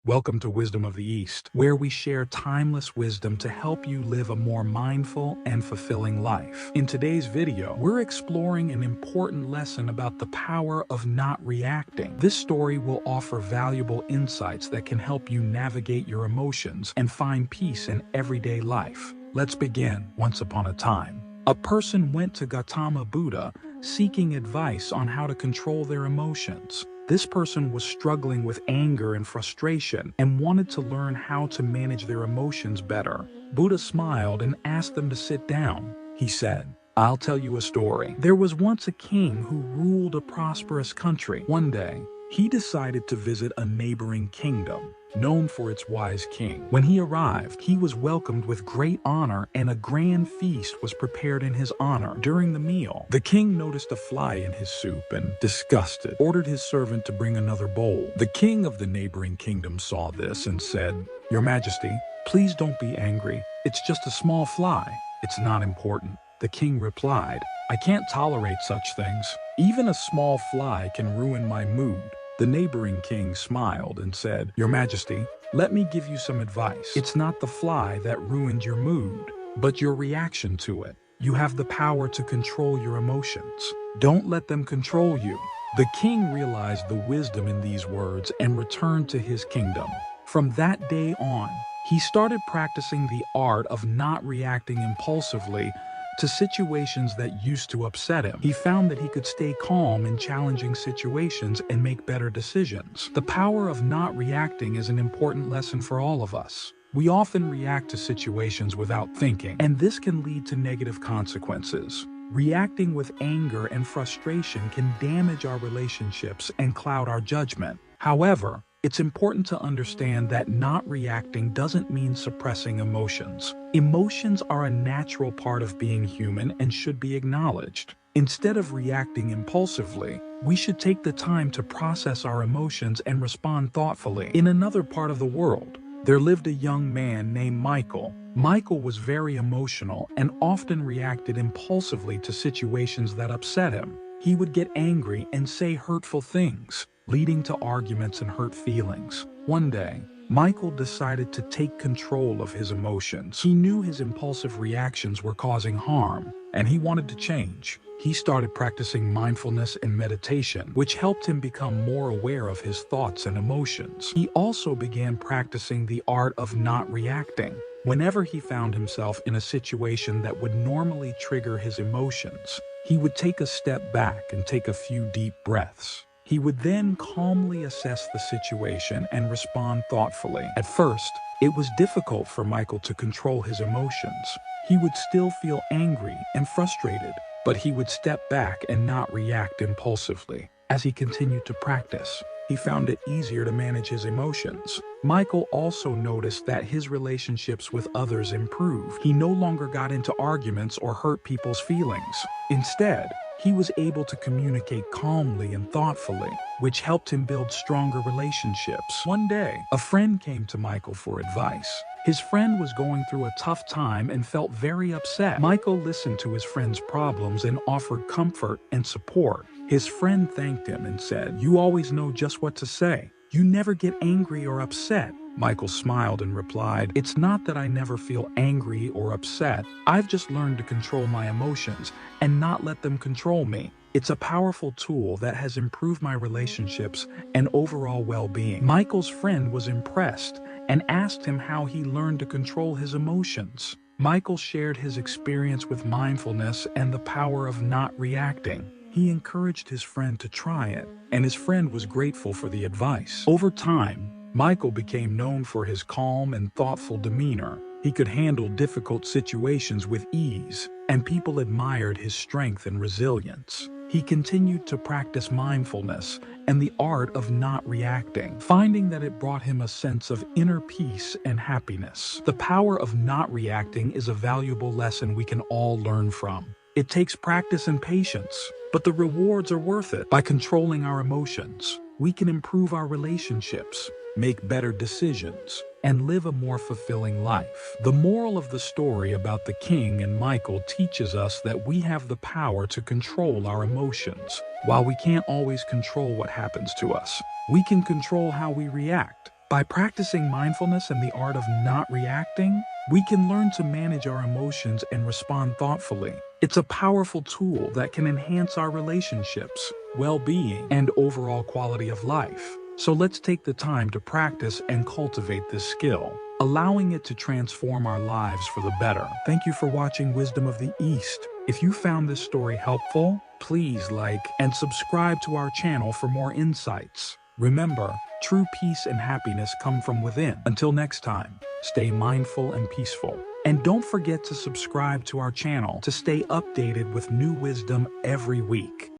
Welcome to Wisdom of the East, where we share timeless wisdom to help you live a more mindful and fulfilling life. In today's video, we're exploring an important lesson about the power of not reacting. This story will offer valuable insights that can help you navigate your emotions and find peace in everyday life. Let's begin. Once upon a time, a person went to Gautama Buddha seeking advice on how to control their emotions. This person was struggling with anger and frustration and wanted to learn how to manage their emotions better. Buddha smiled and asked them to sit down. He said, "I'll tell you a story. There was once a king who ruled a prosperous country. One day, he decided to visit a neighboring kingdom, known for its wise king. When he arrived, he was welcomed with great honor and a grand feast was prepared in his honor. During the meal, the king noticed a fly in his soup and, disgusted, ordered his servant to bring another bowl. The king of the neighboring kingdom saw this and said, 'Your Majesty, please don't be angry. It's just a small fly. It's not important.' The king replied, 'I can't tolerate such things. Even a small fly can ruin my mood.' The neighboring king smiled and said, 'Your Majesty, let me give you some advice. It's not the fly that ruined your mood, but your reaction to it. You have the power to control your emotions. Don't let them control you.' The king realized the wisdom in these words and returned to his kingdom. From that day on, he started practicing the art of not reacting impulsively to situations that used to upset him. He found that he could stay calm in challenging situations and make better decisions. The power of not reacting is an important lesson for all of us. We often react to situations without thinking, and this can lead to negative consequences. Reacting with anger and frustration can damage our relationships and cloud our judgment. However, it's important to understand that not reacting doesn't mean suppressing emotions. Emotions are a natural part of being human and should be acknowledged. Instead of reacting impulsively, we should take the time to process our emotions and respond thoughtfully. In another part of the world, there lived a young man named Michael. Michael was very emotional and often reacted impulsively to situations that upset him. He would get angry and say hurtful things, leading to arguments and hurt feelings. One day, Michael decided to take control of his emotions. He knew his impulsive reactions were causing harm, and he wanted to change. He started practicing mindfulness and meditation, which helped him become more aware of his thoughts and emotions. He also began practicing the art of not reacting. Whenever he found himself in a situation that would normally trigger his emotions, he would take a step back and take a few deep breaths. He would then calmly assess the situation and respond thoughtfully. At first, it was difficult for Michael to control his emotions. He would still feel angry and frustrated, but he would step back and not react impulsively. As he continued to practice, he found it easier to manage his emotions. Michael also noticed that his relationships with others improved. He no longer got into arguments or hurt people's feelings. Instead, he was able to communicate calmly and thoughtfully, which helped him build stronger relationships. One day, a friend came to Michael for advice. His friend was going through a tough time and felt very upset. Michael listened to his friend's problems and offered comfort and support. His friend thanked him and said, "You always know just what to say. You never get angry or upset." Michael smiled and replied, "It's not that I never feel angry or upset. I've just learned to control my emotions and not let them control me. It's a powerful tool that has improved my relationships and overall well-being." Michael's friend was impressed and asked him how he learned to control his emotions. Michael shared his experience with mindfulness and the power of not reacting. He encouraged his friend to try it, and his friend was grateful for the advice. Over time, Michael became known for his calm and thoughtful demeanor. He could handle difficult situations with ease, and people admired his strength and resilience. He continued to practice mindfulness and the art of not reacting, finding that it brought him a sense of inner peace and happiness. The power of not reacting is a valuable lesson we can all learn from. It takes practice and patience, but the rewards are worth it. By controlling our emotions, we can improve our relationships, make better decisions, and live a more fulfilling life. The moral of the story about the king and Michael teaches us that we have the power to control our emotions. While we can't always control what happens to us, we can control how we react. By practicing mindfulness and the art of not reacting, we can learn to manage our emotions and respond thoughtfully. It's a powerful tool that can enhance our relationships, well-being, and overall quality of life. So let's take the time to practice and cultivate this skill, allowing it to transform our lives for the better. Thank you for watching Wisdom of the East. If you found this story helpful, please like and subscribe to our channel for more insights. Remember, true peace and happiness come from within. Until next time, stay mindful and peaceful. And don't forget to subscribe to our channel to stay updated with new wisdom every week.